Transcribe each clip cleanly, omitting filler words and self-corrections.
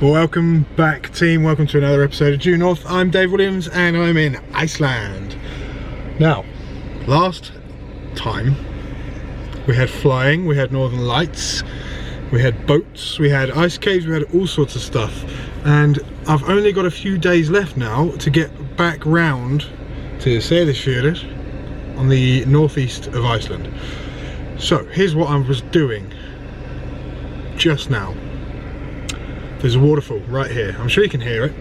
Welcome back, team. Welcome to another episode of Due North. I'm Dave Williams and I'm in Iceland. Now, last time we had flying, we had northern lights, we had boats, we had ice caves, we had all sorts of stuff. And I've only got a few days left now to get back round to Seyðisfjörður on the northeast of Iceland. So here's what I was doing just now. There's a waterfall right here. I'm sure you can hear it.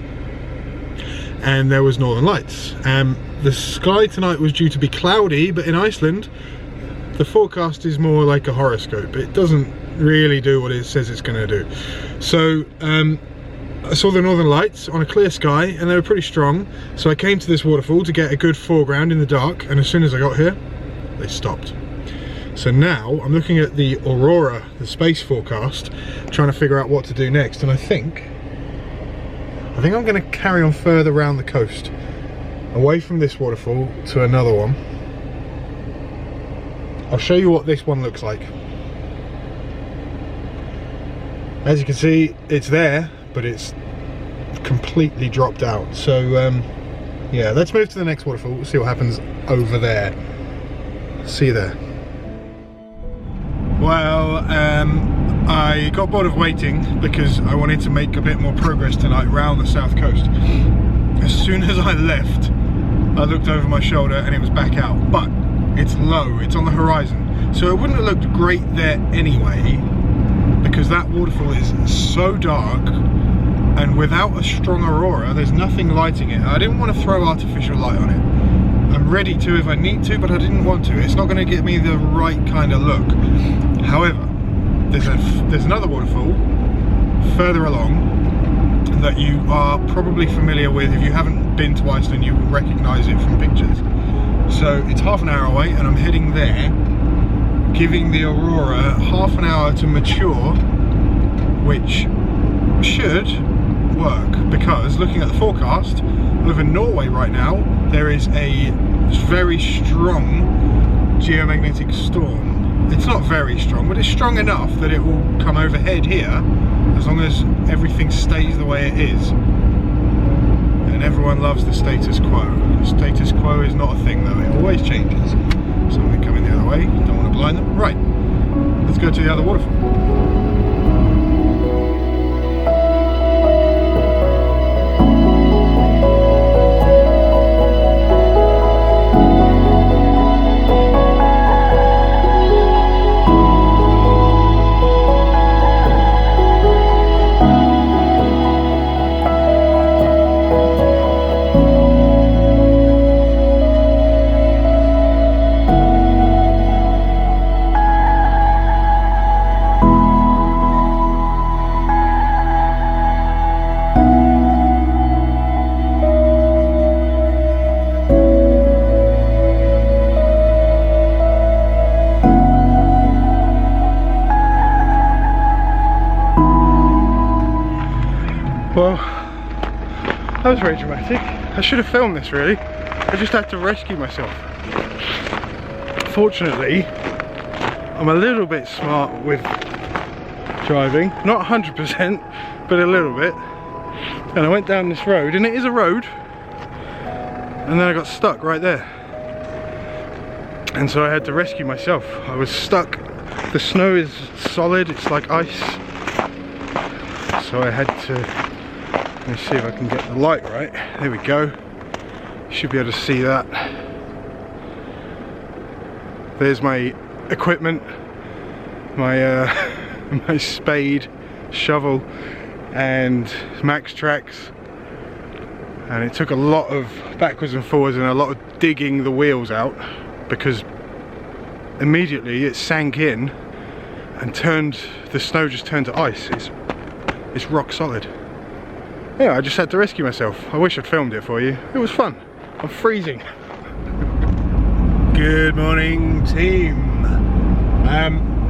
And there was northern lights. The sky tonight was due to be cloudy, but in Iceland, the forecast is more like a horoscope. It doesn't really do what it says it's going to do. So I saw the northern lights on a clear sky, and they were pretty strong. So I came to this waterfall to get a good foreground in the dark, and as soon as I got here, they stopped. So now I'm looking at the aurora, the space forecast, trying to figure out what to do next. And I think I'm going to carry on further around the coast, away from this waterfall to another one. I'll show you what this one looks like. As you can see, it's there, but it's completely dropped out. So yeah, let's move to the next waterfall. We'll see what happens over there. See you there. Well, I got bored of waiting because I wanted to make a bit more progress tonight round the south coast. As soon as I left, I looked over my shoulder and it was back out, but it's low, it's on the horizon. So it wouldn't have looked great there anyway, because that waterfall is so dark, and without a strong aurora, there's nothing lighting it. I didn't want to throw artificial light on it. I'm ready to if I need to, but I didn't want to. It's not going to get me the right kind of look. However, there's another waterfall further along that you are probably familiar with. If you haven't been to Iceland, you will recognise it from pictures. So it's half an hour away, and I'm heading there, giving the aurora half an hour to mature, which should work, because looking at the forecast over Norway right now, there is a very strong geomagnetic storm. It's not very strong, but it's strong enough that it will come overhead here, as long as everything stays the way it is. And everyone loves the status quo. The status quo is not a thing though, it always changes. Something coming the other way, don't want to blind them. Right, let's go to the other waterfall. Well, that was very dramatic. I should have filmed this really. I just had to rescue myself. Fortunately, I'm a little bit smart with driving. Not 100%, but a little bit. And I went down this road, and it is a road. And then I got stuck right there. And so I had to rescue myself. I was stuck. The snow is solid, it's like ice. So I had to... Let me see if I can get the light right. There we go. You should be able to see that. There's my equipment, my my spade, shovel, and max tracks. And it took a lot of backwards and forwards and a lot of digging the wheels out, because immediately it sank in and the snow just turned to ice. It's rock solid. Yeah, I just had to rescue myself. I wish I'd filmed it for you. It was fun. I'm freezing. Good morning, team.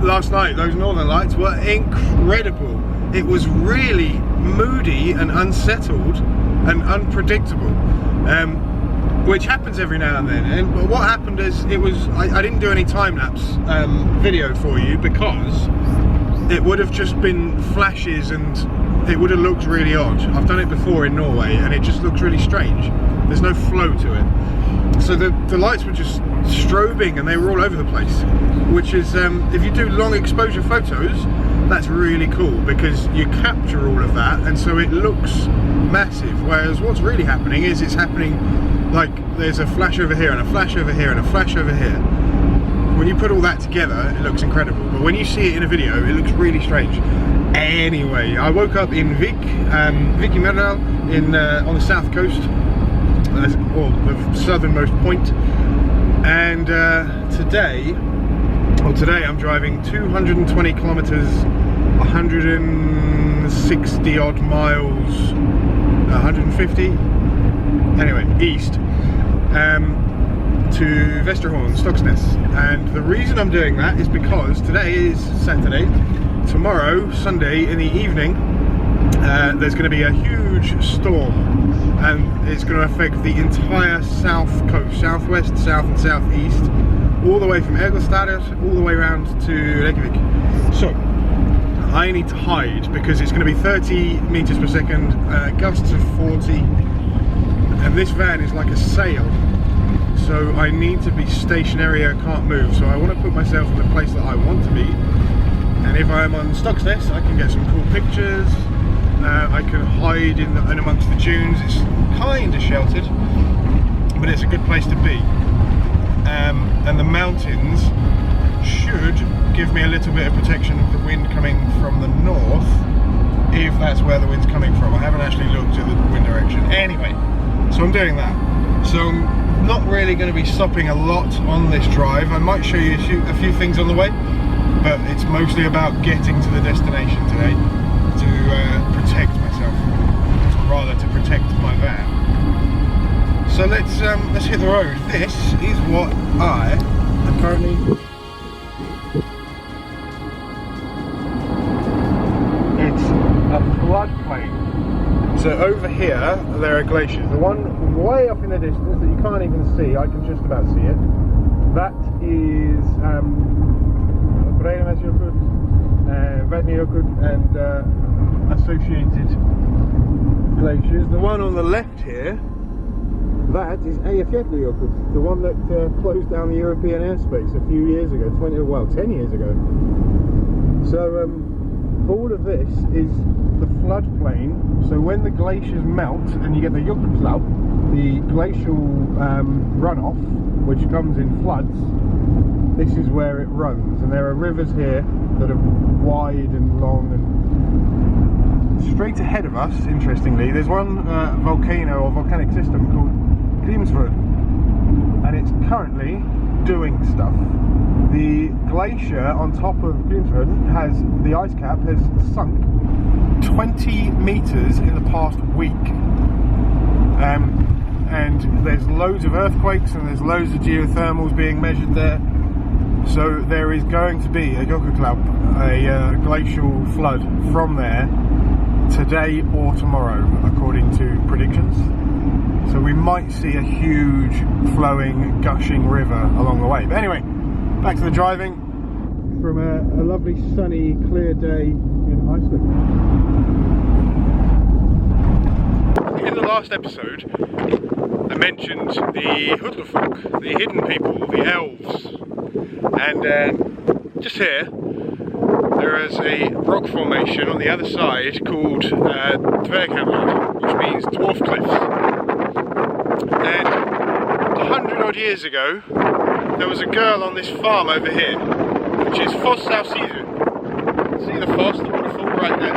Last night, those northern lights were incredible. It was really moody and unsettled and unpredictable, which happens every now and then. And what happened is, I didn't do any time-lapse video for you, because it would have just been flashes and it would have looked really odd. I've done it before in Norway and it just looks really strange. There's no flow to it. So the lights were just strobing and they were all over the place, which is, if you do long exposure photos, that's really cool because you capture all of that and so it looks massive. Whereas what's really happening is it's happening like there's a flash over here and a flash over here and a flash over here. When you put all that together, it looks incredible, but when you see it in a video, it looks really strange. Anyway, I woke up in Vik i Merdal on the south coast, or the southernmost point, and today I'm driving 220 kilometers, 160 odd miles, 150, anyway, east, to Vestrahorn, Skogafoss. And the reason I'm doing that is because today is Saturday. Tomorrow, Sunday, in the evening, there's going to be a huge storm and it's going to affect the entire south coast, southwest, south and southeast, all the way from Egilsstaðir all the way around to Reykjavik. So I need to hide because it's going to be 30 meters per second, gusts of 40, and this van is like a sail. So I need to be stationary, I can't move, so I want to put myself in the place that I want to be. And if I'm on Skogafoss, I can get some cool pictures, I can hide in amongst the dunes. It's kind of sheltered, but it's a good place to be. And the mountains should give me a little bit of protection of the wind coming from the north, if that's where the wind's coming from. I haven't actually looked at the wind direction. Anyway, so I'm doing that. So I'm not really going to be stopping a lot on this drive. I might show you a few things on the way, but it's mostly about getting to the destination today to protect myself, or rather to protect my van. So let's hit the road. This is what I am currently. It's a floodplain. So over here there are glaciers. The one way up in the distance that you can't even see, I can just about see it. That is and associated glaciers. The one on the left here, that is Eyjafjallajökull, the one that closed down the European airspace a few years ago, 10 years ago. So all of this is the floodplain. So when the glaciers melt and you get the Jökulsá, the glacial runoff, which comes in floods, this is where it runs. And there are rivers here that are wide and long, and straight ahead of us, interestingly, there's one volcano or volcanic system called Kofifernweh, and it's currently doing stuff. The glacier on top of Kofifernweh has, the ice cap has sunk 20 meters in the past week, and there's loads of earthquakes and there's loads of geothermals being measured there. So there is going to be a Jökulsá, a glacial flood from there today or tomorrow, according to predictions. So we might see a huge flowing, gushing river along the way. But anyway, back to the driving from a lovely sunny, clear day in Iceland. In the last episode, I mentioned the Huldufólk, the hidden people, the elves. And just here, there is a rock formation on the other side called Dverghammer, which means dwarf cliffs. And 100 odd years ago, there was a girl on this farm over here, which is Fossásíðu. See the foss, the waterfall right there?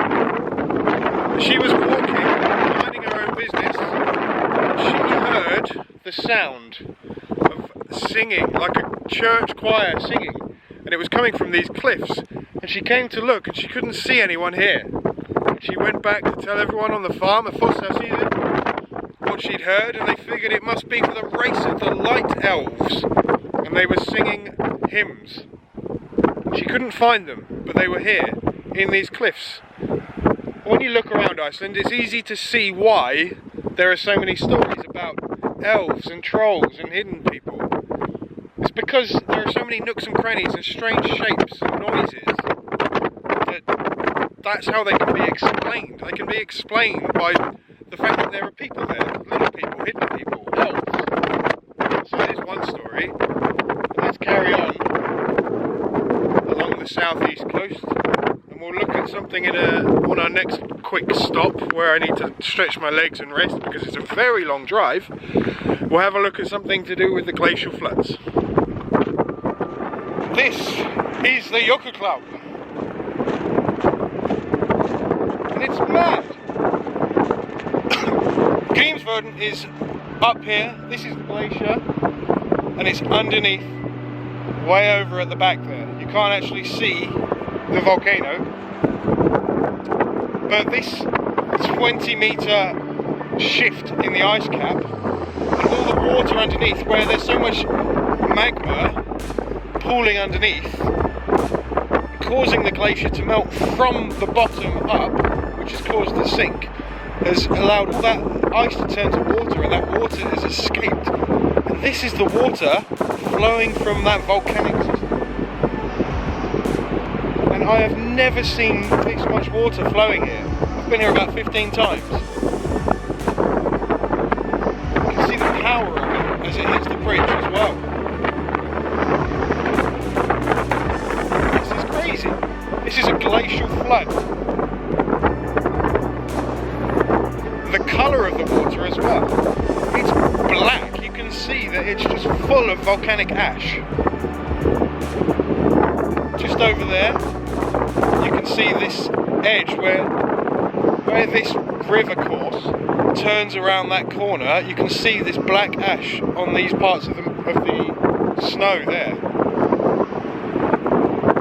She was walking, minding her own business, and she heard the sound of singing, like a church choir singing, and it was coming from these cliffs, and she came to look and she couldn't see anyone here. She went back to tell everyone on the farm at Fossásíðu what she'd heard, and they figured it must be for the race of the light elves, and they were singing hymns. She couldn't find them, but they were here in these cliffs. When you look around Iceland, it's easy to see why there are so many stories about elves and trolls and hidden people. It's because there are so many nooks and crannies and strange shapes and noises that that's how they can be explained. They can be explained by the fact that there are people there, little people, hidden people, elves. So there's one story. Let's carry on along the southeast coast, and we'll look at something on our next quick stop where I need to stretch my legs and rest because it's a very long drive. We'll have a look at something to do with the glacial floods. This is the Jökulhlaup, and it's mad. Grímsvötn is up here, this is the glacier, and it's underneath, way over at the back there. You can't actually see the volcano, but this 20-metre shift in the ice cap, and all the water underneath, where there's so much magma pooling underneath, causing the glacier to melt from the bottom up, which has caused the sink, has allowed all that ice to turn to water, and that water has escaped. And this is the water flowing from that volcanic system. And I have never seen this much water flowing here. I've been here about 15 times. You can see the power of it as it hits the bridge as well. This is crazy. This is a glacial flood. The colour of the water as well. It's black. You can see that it's just full of volcanic ash. Just over there, you can see this edge where this river course turns around that corner. You can see this black ash on these parts of the snow there.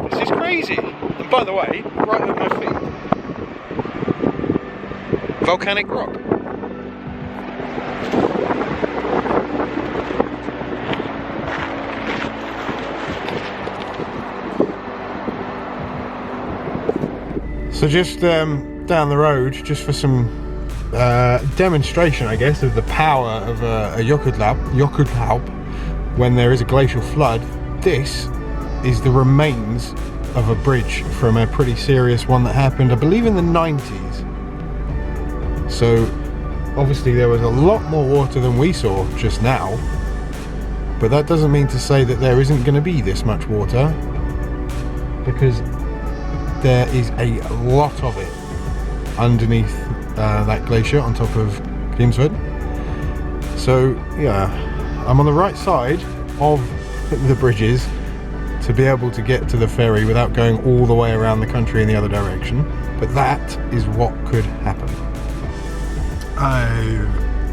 This is crazy. And by the way, right at my feet, volcanic rock. So just down the road, just for some demonstration, I guess, of the power of a Jökulhlaup when there is a glacial flood, this is the remains of a bridge from a pretty serious one that happened, I believe, in the 90s. So obviously there was a lot more water than we saw just now, but that doesn't mean to say that there isn't going to be this much water, because there is a lot of it underneath that glacier on top of Grímsvötn. So yeah, I'm on the right side of the bridges to be able to get to the ferry without going all the way around the country in the other direction, but that is what could happen. I've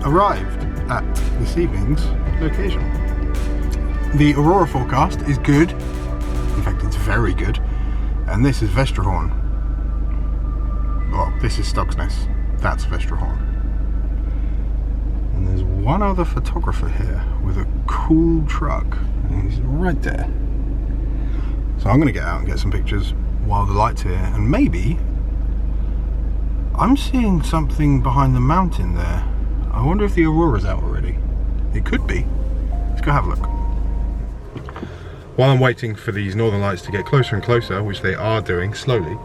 arrived at this evening's location. The aurora forecast is good, in fact it's very good, and this is Vestrahorn. Well, this is Skogafoss, that's Vestrahorn. And there's one other photographer here with a cool truck, and he's right there. So I'm going to get out and get some pictures while the light's here, and maybe I'm seeing something behind the mountain there. I wonder if the aurora's out already. It could be. Let's go have a look. While I'm waiting for these northern lights to get closer and closer, which they are doing slowly,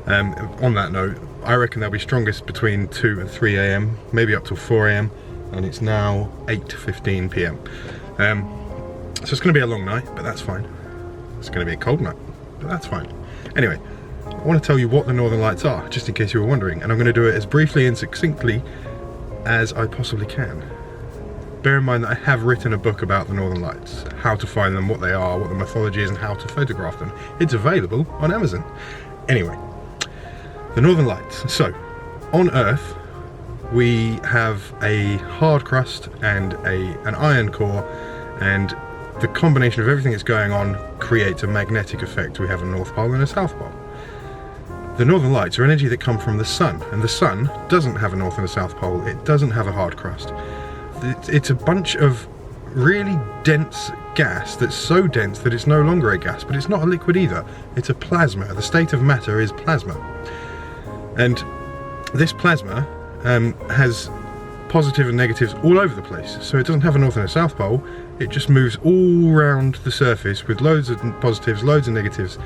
on that note, I reckon they'll be strongest between 2 and 3 AM, maybe up till 4 AM, and it's now 8:15 PM. So it's going to be a long night, but that's fine. It's going to be a cold night, but that's fine. Anyway, I want to tell you what the northern lights are, just in case you were wondering, and I'm going to do it as briefly and succinctly as I possibly can. Bear in mind that I have written a book about the northern lights, how to find them, what they are, what the mythology is, and how to photograph them. It's available on Amazon. Anyway, the northern lights. So, on Earth, we have a hard crust and an iron core, and the combination of everything that's going on creates a magnetic effect. We have a North Pole and a South Pole. The northern lights are energy that come from the sun, and the sun doesn't have a North and a South Pole. It doesn't have a hard crust. It's a bunch of really dense gas that's so dense that it's no longer a gas, but it's not a liquid either. It's a plasma. The state of matter is plasma. And this plasma has positive and negatives all over the place. So it doesn't have a North and a South Pole. It just moves all around the surface with loads of positives, loads of negatives,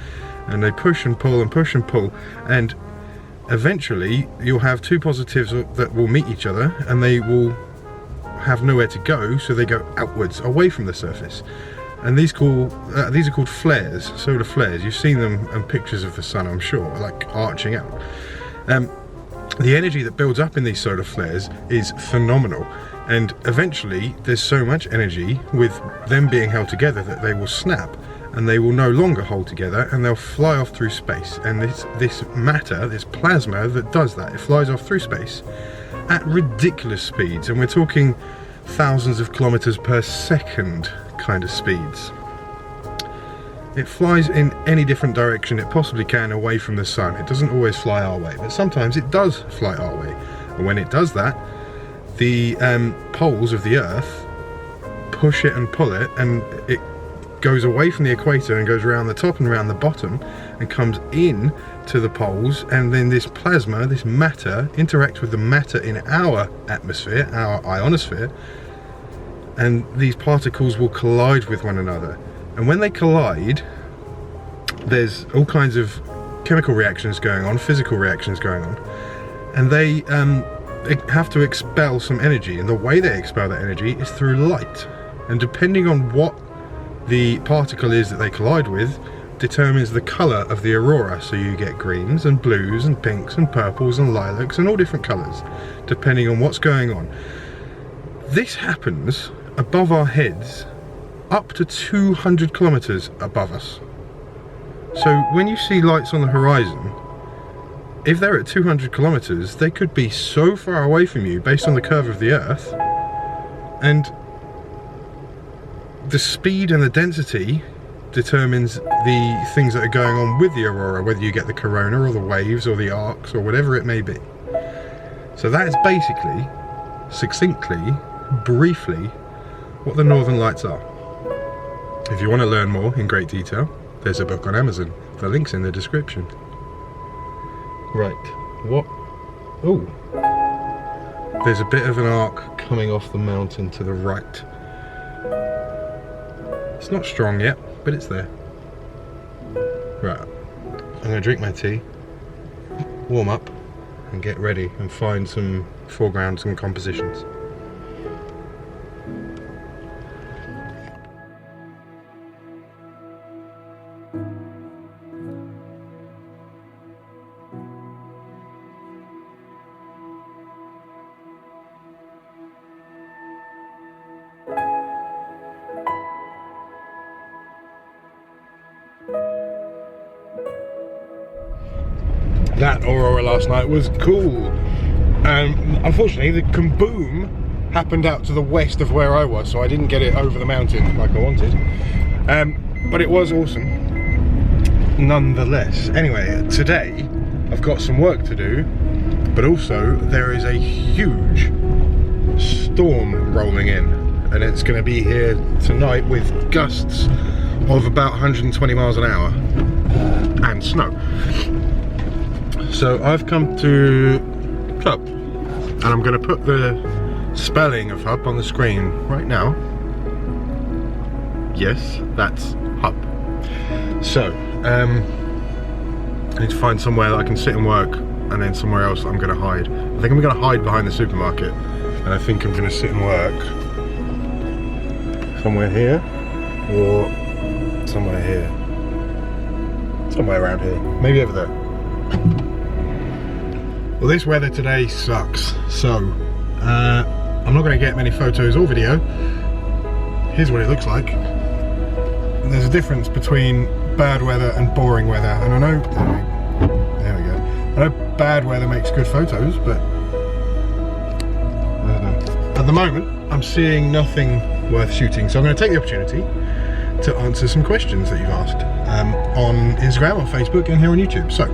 and they push and pull and push and pull. And eventually you'll have two positives that will meet each other, and they will have nowhere to go, so they go outwards, away from the surface. And these are called flares, solar flares. You've seen them in pictures of the sun, I'm sure, like arching out. The energy that builds up in these solar flares is phenomenal, and eventually there's so much energy with them being held together that they will snap, and they will no longer hold together, and they'll fly off through space. And this matter, this plasma that does that, it flies off through space at ridiculous speeds, and we're talking thousands of kilometers per second kind of speeds. It flies in any different direction it possibly can away from the sun. It doesn't always fly our way, but sometimes it does fly our way. And when it does that, the poles of the Earth push it and pull it, and it goes away from the equator and goes around the top and around the bottom and comes in to the poles, and then this plasma, this matter, interacts with the matter in our atmosphere, our ionosphere, and these particles will collide with one another. And when they collide, there's all kinds of chemical reactions going on, physical reactions going on, and they have to expel some energy, and the way they expel that energy is through light. And depending on what the particle is that they collide with determines the colour of the aurora. So you get greens and blues and pinks and purples and lilacs and all different colours depending on what's going on. This happens above our heads, up to 200 kilometres above us. So when you see lights on the horizon, if they're at 200 kilometres, they could be so far away from you based on the curve of the Earth, and the speed and the density determines the things that are going on with the aurora, whether you get the corona or the waves or the arcs or whatever it may be. So that is basically, succinctly, briefly, what the Northern Lights are. If you want to learn more in great detail, there's a book on Amazon. The link's in the description. Right, what? Oh, there's a bit of an arc coming off the mountain to the right. It's not strong yet, but it's there. Right, I'm going to drink my tea, warm up, and get ready and find some foregrounds and compositions. That aurora last night was cool. Unfortunately, the kaboom happened out to the west of where I was, so I didn't get it over the mountain like I wanted. But it was awesome, nonetheless. Anyway, today I've got some work to do, but also there is a huge storm rolling in, and it's going to be here tonight with gusts of about 120 miles an hour and snow. So I've come to Hub, and I'm going to put the spelling of Hub on the screen right now. Yes, that's Hub. So I need to find somewhere that I can sit and work, and then somewhere else I'm going to hide. I think I'm going to hide behind the supermarket, and I think I'm going to sit and work somewhere here, or somewhere here, somewhere around here, maybe over there. Well, this weather today sucks, so I'm not going to get many photos or video. Here's what it looks like. There's a difference between bad weather and boring weather, and I know, there we go. I know bad weather makes good photos, but I don't know. At the moment, I'm seeing nothing worth shooting, so I'm going to take the opportunity to answer some questions that you've asked on Instagram, on Facebook, and here on YouTube. So,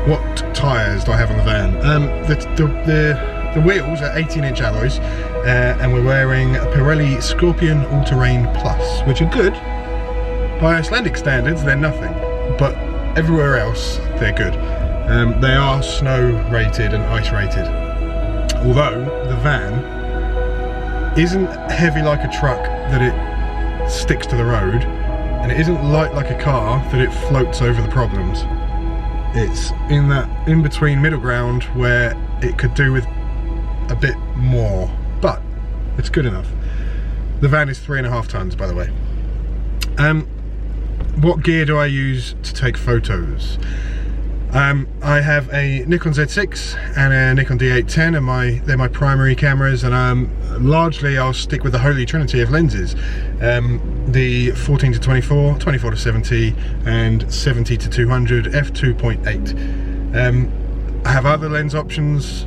what tyres do I have on the van? The wheels are 18-inch alloys, and we're wearing a Pirelli Scorpion All-Terrain Plus, which are good. By Icelandic standards, they're nothing, but everywhere else, they're good. They are snow rated and ice rated. Although the van isn't heavy like a truck that it sticks to the road, and it isn't light like a car that it floats over the problems. It's in that in-between middle ground where it could do with a bit more, but it's good enough. The van is 3.5 tons, by the way. What gear do I use to take photos? I have a Nikon Z6 and a Nikon D810, and they're my primary cameras, and largely I'll stick with the holy trinity of lenses. The 14 to 24, 24 to 70, and 70 to 200 f2.8. I have other lens options,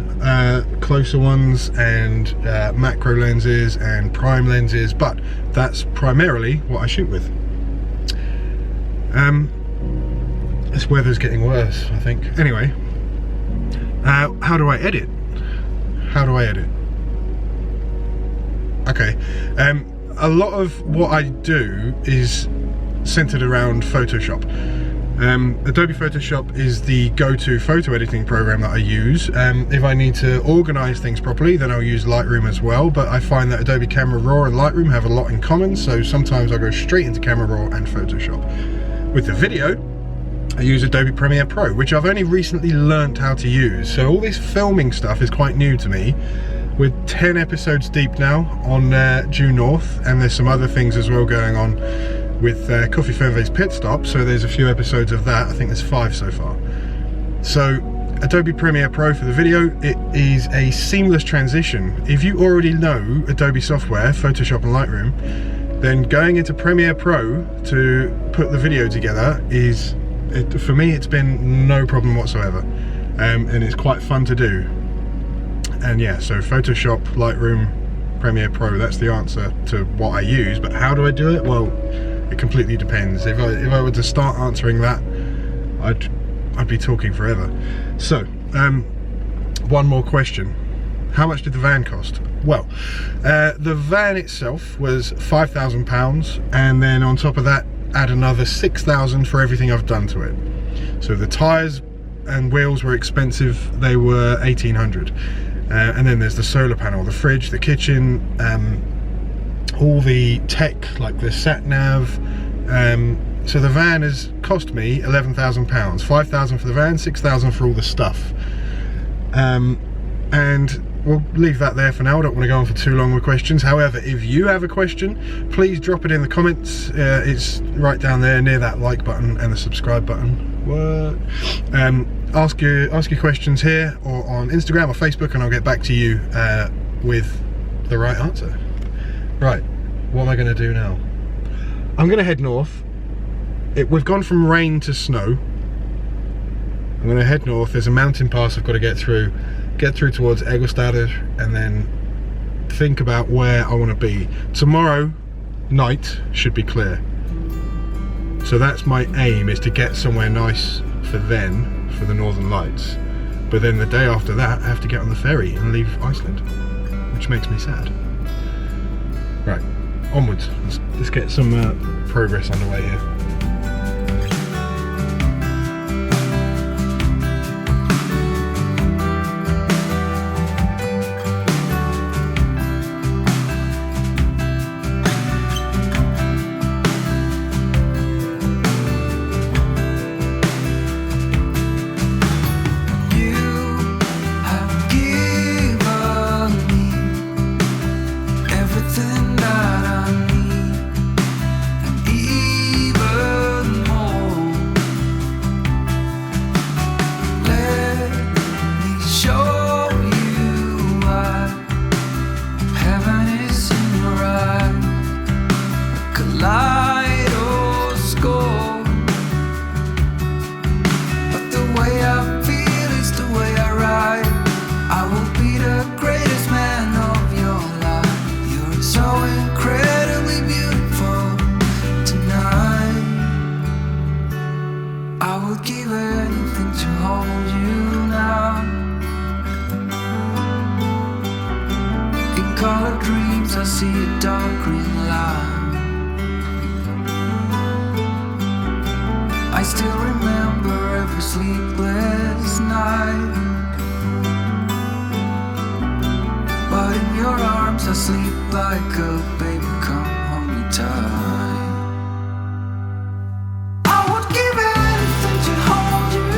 closer ones, and macro lenses and prime lenses, but that's primarily what I shoot with. This weather's getting worse, I think. Anyway, how do I edit? How do I edit? Okay, a lot of what I do is centered around Photoshop. Adobe Photoshop is the go-to photo editing program that I use. If I need to organize things properly, then I'll use Lightroom as well, but I find that Adobe Camera Raw and Lightroom have a lot in common, so sometimes I go straight into Camera Raw and Photoshop. With the video, I use Adobe Premiere Pro, which I've only recently learnt how to use, so all this filming stuff is quite new to me. We're 10 episodes deep now on Due North, and there's some other things as well going on with Kofifernweh's Pit Stop, so there's a few episodes of that. I think there's 5 so far. So Adobe Premiere Pro for the video, it is a seamless transition. If you already know Adobe software, Photoshop and Lightroom, then going into Premiere Pro to put the video together is, for me, it's been no problem whatsoever, and it's quite fun to do. And yeah, so Photoshop, Lightroom, Premiere Pro, that's the answer to what I use. But how do I do it? Well, it completely depends. If I were to start answering that, I'd be talking forever. So, one more question. How much did the van cost? Well, the van itself was £5,000, and then on top of that, add another £6,000 for everything I've done to it. So the tyres and wheels were expensive, they were £1,800. And then there's the solar panel, the fridge, the kitchen, all the tech like the sat nav. So the van has cost me £11,000, £5,000 for the van, £6,000 for all the stuff. And we'll leave that there for now. I don't want to go on for too long with questions. However, if you have a question, please drop it in the comments. It's right down there near that like button and the subscribe button. What? Ask your questions here or on Instagram or Facebook, and I'll get back to you with the right answer. Right, what am I going to do now? I'm going to head north. We've gone from rain to snow. I'm going to head north. There's a mountain pass I've got to get through towards Egilstadir, and then think about where I want to be. Tomorrow night should be clear. So that's my aim, is to get somewhere nice for then, for the Northern Lights. But then the day after that, I have to get on the ferry and leave Iceland, which makes me sad. Right, onwards. Let's get some progress underway here. I see a dark green line. I still remember every sleepless night, but in your arms I sleep like a baby. Come hold me tight. I would give anything to hold you.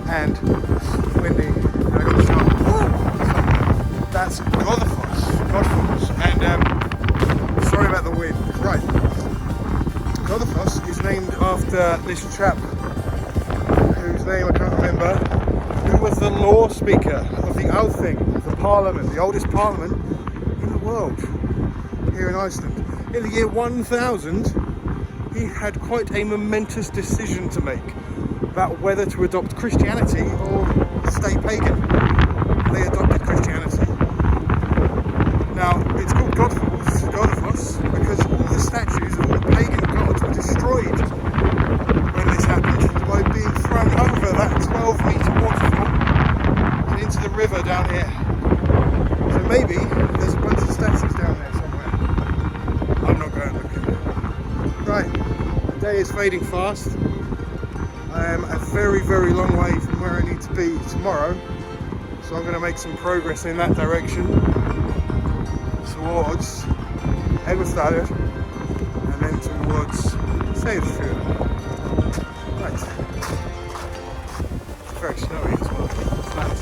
and windy. And I got the shot. Woo! That's Skogafoss. And sorry about the wind. Right. Skogafoss is named after this chap whose name I can't remember, who was the law speaker of the Althing, the parliament, the oldest parliament in the world, here in Iceland. In the year 1000, he had quite a momentous decision to make about whether to adopt Christianity or stay pagan. They adopted Christianity. Now, it's called Skogafoss because all the statues of all the pagan gods were destroyed when this happened by being thrown over that 12-metre waterfall and into the river down here. So maybe there's a bunch of statues down there somewhere. I'm not going looking. Right, the day is fading fast. I am a very, very long way from where I need to be tomorrow, so I'm going to make some progress in that direction towards Vestrahorn and then towards Vestrahorn. Right. It's very snowy as well. Flat.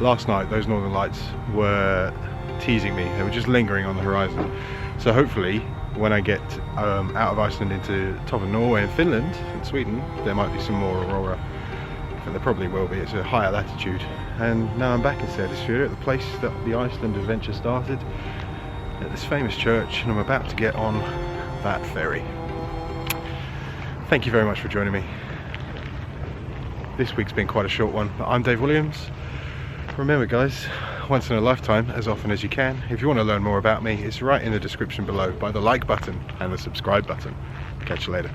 Last night those northern lights were teasing me. They were just lingering on the horizon. So hopefully when I get out of Iceland into top of Norway and Finland and Sweden, there might be some more aurora. I think there probably will be. It's a higher latitude. And now I'm back in Vestrahorn, at the place that the Iceland adventure started, at this famous church, and I'm about to get on that ferry. Thank you very much for joining me. This week's been quite a short one. I'm Dave Williams. Remember guys, once in a lifetime, as often as you can. If you want to learn more about me, it's right in the description below by the like button and the subscribe button. Catch you later.